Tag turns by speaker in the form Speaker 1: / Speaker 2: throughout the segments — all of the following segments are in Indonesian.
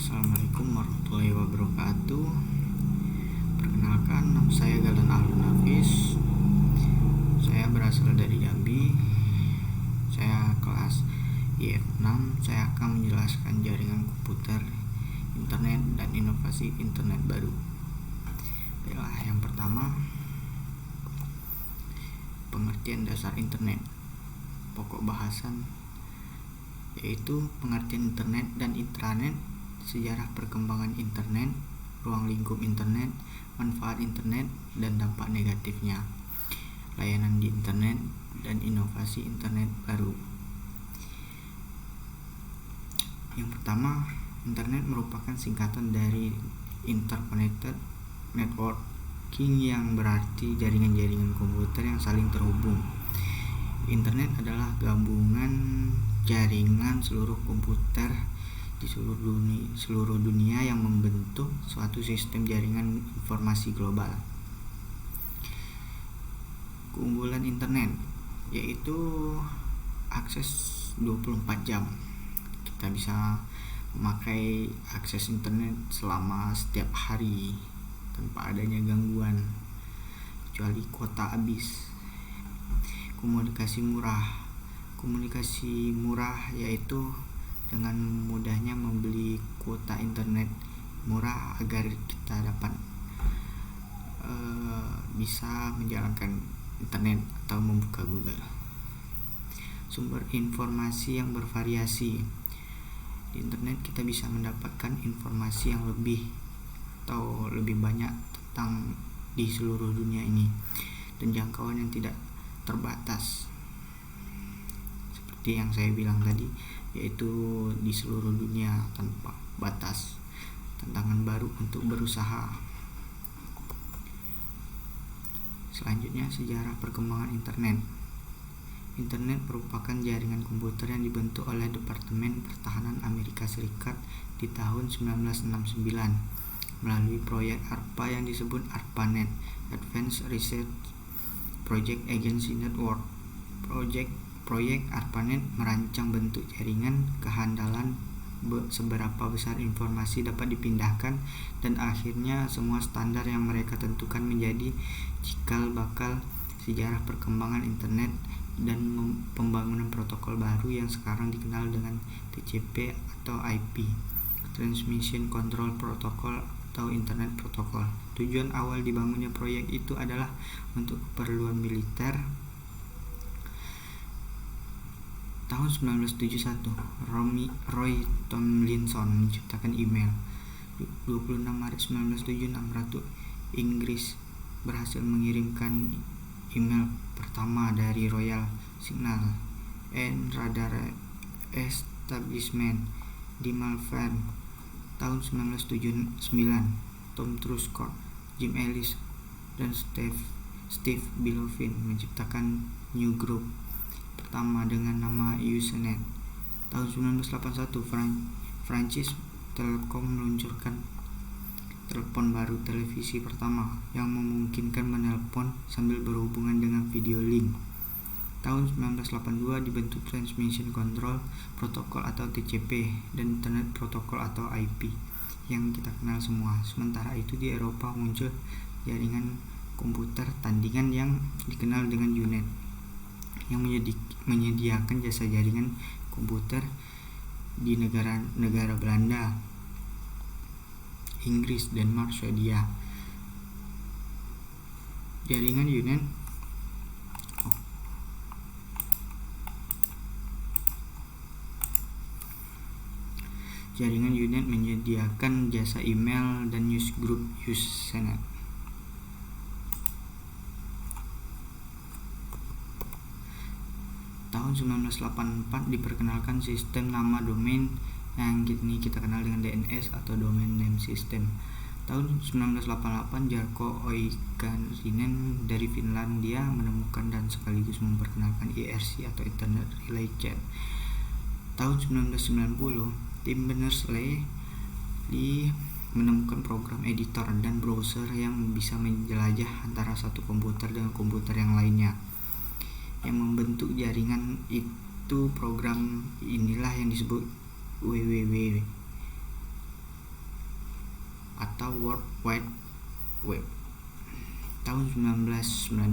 Speaker 1: Assalamualaikum warahmatullahi wabarakatuh. Perkenalkan, nama saya Galan Alun Hafiz. Saya berasal dari Jambi. Saya kelas IF6. Saya akan menjelaskan jaringan komputer, internet, dan inovasi internet baru. Baiklah, yang pertama, pengertian dasar internet. Pokok bahasan yaitu pengertian internet dan intranet, sejarah perkembangan internet, ruang lingkup internet, manfaat internet, dan dampak negatifnya, layanan di internet, dan inovasi internet baru. Yang pertama, internet merupakan singkatan dari Interconnected Networking, yang berarti jaringan-jaringan komputer yang saling terhubung. Internet adalah gabungan jaringan seluruh komputer di seluruh dunia yang membentuk suatu sistem jaringan informasi global. Keunggulan internet yaitu akses 24 jam. Kita bisa memakai akses internet selama setiap hari tanpa adanya gangguan, kecuali kuota habis. Komunikasi murah yaitu dengan mudahnya membeli kuota internet murah agar kita dapat bisa menjalankan internet atau membuka Google. Sumber informasi yang bervariasi. Di internet kita bisa mendapatkan informasi yang lebih banyak tentang di seluruh dunia ini, dan jangkauan yang tidak terbatas. Seperti yang saya bilang tadi, yaitu di seluruh dunia tanpa batas. Tantangan baru untuk berusaha. Selanjutnya, sejarah perkembangan internet. Internet merupakan jaringan komputer yang dibentuk oleh Departemen Pertahanan Amerika Serikat di tahun 1969 melalui proyek ARPA yang disebut ARPANET, Advanced Research Project Agency Network. Proyek ARPANET merancang bentuk jaringan, kehandalan, seberapa besar informasi dapat dipindahkan, dan akhirnya semua standar yang mereka tentukan menjadi cikal bakal sejarah perkembangan internet dan pembangunan protokol baru yang sekarang dikenal dengan TCP atau IP, Transmission Control Protocol atau Internet Protocol. Tujuan awal dibangunnya proyek itu adalah untuk keperluan militer. Tahun 1971, Roy Tomlinson menciptakan email. 26 Maret 1976, Ratu Inggris berhasil mengirimkan email pertama dari Royal Signal and Radar Establishment di Malvern. Tahun 1979, Tom Truscott, Jim Ellis, dan Steve Ballofin menciptakan newsgroup pertama dengan nama Usenet. Tahun 1981, Francis Telecom meluncurkan telepon baru televisi pertama yang memungkinkan menelpon sambil berhubungan dengan video link. Tahun 1982 dibentuk Transmission Control Protocol atau TCP dan Internet Protocol atau IP yang kita kenal semua. Sementara itu di Eropa muncul jaringan komputer tandingan yang dikenal dengan Usenet, yang menyediakan jasa jaringan komputer di negara Belanda, Inggris, Denmark, Swedia. Jaringan Usenet menyediakan jasa email dan newsgroup Usenet. Tahun 1984 diperkenalkan sistem nama domain yang kini kita kenal dengan DNS atau Domain Name System. Tahun 1988 Jarkko Oikarinen dari Finlandia menemukan dan sekaligus memperkenalkan IRC atau Internet Relay Chat. Tahun 1990 Tim Berners-Lee menemukan program editor dan browser yang bisa menjelajah antara satu komputer dengan komputer yang lainnya. Yang membentuk jaringan itu program inilah yang disebut www. atau World Wide Web. Tahun 1992,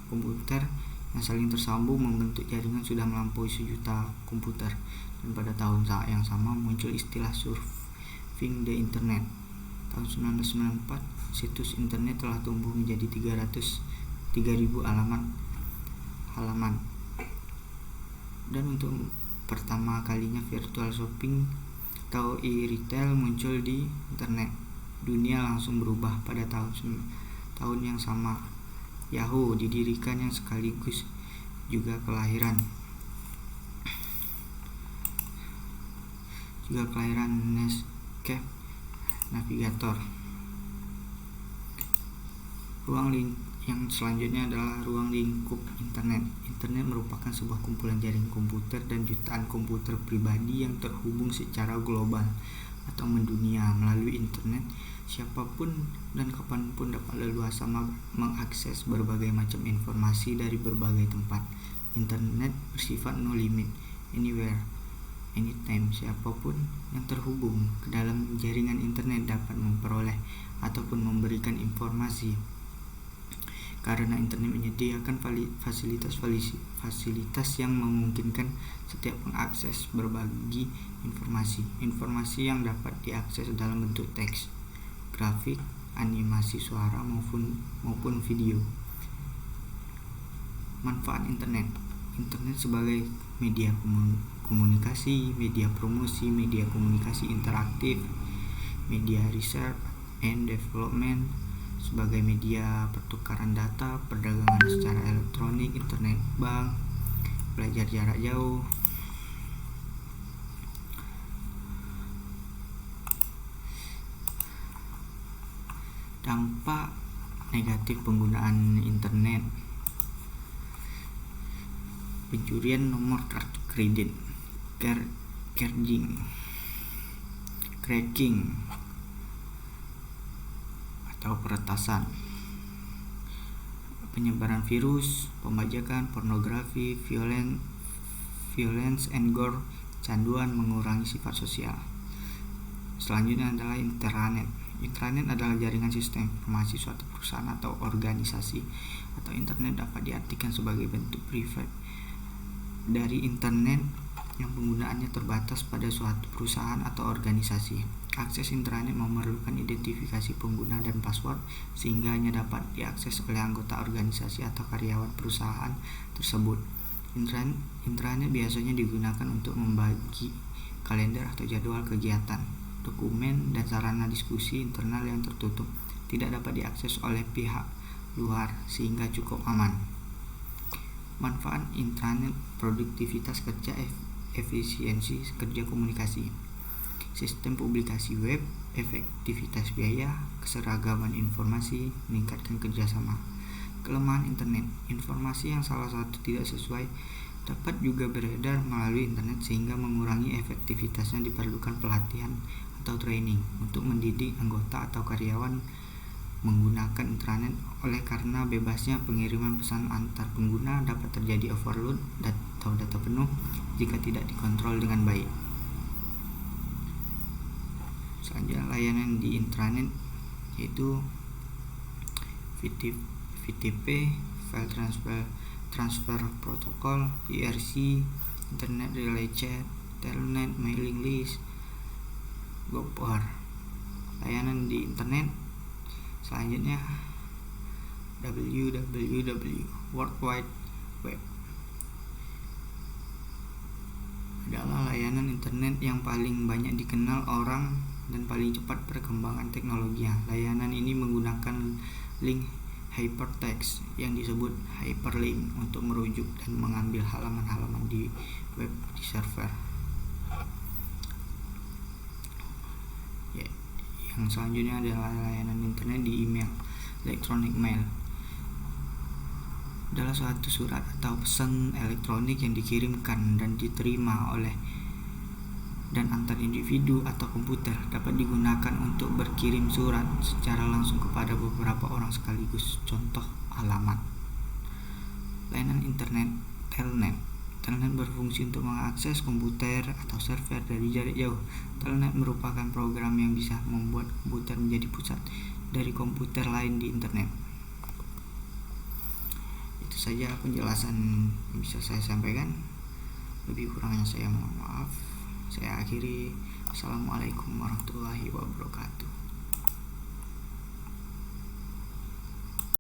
Speaker 1: komputer yang saling tersambung membentuk jaringan sudah melampaui 1.000.000 komputer, dan pada tahun yang sama muncul istilah surfing the internet. Tahun 1994, situs internet telah tumbuh menjadi 3.000 halaman. Dan untuk pertama kalinya virtual shopping atau e-retail muncul di internet. Dunia langsung berubah pada tahun yang sama. Yahoo didirikan yang sekaligus juga kelahiran Netscape Navigator. Yang selanjutnya adalah ruang lingkup internet. Internet merupakan sebuah kumpulan jaringan komputer dan jutaan komputer pribadi yang terhubung secara global atau mendunia. Melalui internet, siapapun dan kapanpun dapat leluasa mengakses berbagai macam informasi dari berbagai tempat. Internet bersifat no limit, anywhere, anytime. Siapapun yang terhubung ke dalam jaringan internet dapat memperoleh ataupun memberikan informasi. Karena internet menyediakan fasilitas yang memungkinkan setiap pengakses berbagi informasi yang dapat diakses dalam bentuk teks, grafik, animasi suara maupun video. Manfaat internet sebagai media komunikasi, media promosi, media komunikasi interaktif, media research and development, sebagai media pertukaran data, perdagangan secara elektronik, internet bank, belajar jarak jauh. Dampak negatif penggunaan internet: pencurian nomor kartu kredit, cracking atau peretasan, penyebaran virus, pembajakan, pornografi, violence and gore, canduan, mengurangi sifat sosial. Selanjutnya adalah intranet. Intranet adalah jaringan sistem informasi suatu perusahaan atau organisasi, atau internet dapat diartikan sebagai bentuk privat dari internet yang penggunaannya terbatas pada suatu perusahaan atau organisasi. Akses intranet memerlukan identifikasi pengguna dan password, sehingga hanya dapat diakses oleh anggota organisasi atau karyawan perusahaan tersebut. Intranet biasanya digunakan untuk membagi kalender atau jadwal kegiatan, dokumen, dan sarana diskusi internal yang tertutup, tidak dapat diakses oleh pihak luar, sehingga cukup aman. Manfaat intranet: produktivitas kerja, efisiensi kerja komunikasi, sistem publikasi web, efektivitas biaya, keseragaman informasi, meningkatkan kerjasama. Kelemahan internet: informasi yang salah satu tidak sesuai dapat juga beredar melalui internet, sehingga mengurangi efektivitasnya. Diperlukan pelatihan atau training untuk mendidik anggota atau karyawan menggunakan intranet. Oleh karena bebasnya pengiriman pesan antar pengguna, dapat terjadi overload atau data penuh jika tidak dikontrol dengan baik. Selanjutnya layanan di intranet yaitu VTP, File Transfer Protocol, IRC, Internet Relay Chat, Telnet, Mailing List, Gopher. Layanan di internet selanjutnya www, World Wide Web, adalah layanan internet yang paling banyak dikenal orang dan paling cepat perkembangan teknologinya. Layanan ini menggunakan link hypertext yang disebut hyperlink untuk merujuk dan mengambil halaman-halaman di web di server. Yang selanjutnya adalah layanan internet di email. Electronic mail adalah suatu surat atau pesan elektronik yang dikirimkan dan diterima oleh dan antar individu atau komputer. Dapat digunakan untuk berkirim surat secara langsung kepada beberapa orang sekaligus. Contoh alamat. Layanan internet Telnet Telnet berfungsi untuk mengakses komputer atau server dari jarak jauh. Telnet merupakan program yang bisa membuat komputer menjadi pusat dari komputer lain di internet. Itu saja penjelasan yang bisa saya sampaikan. Lebih kurangnya saya mohon maaf. Saya akhiri. Assalamualaikum warahmatullahi wabarakatuh.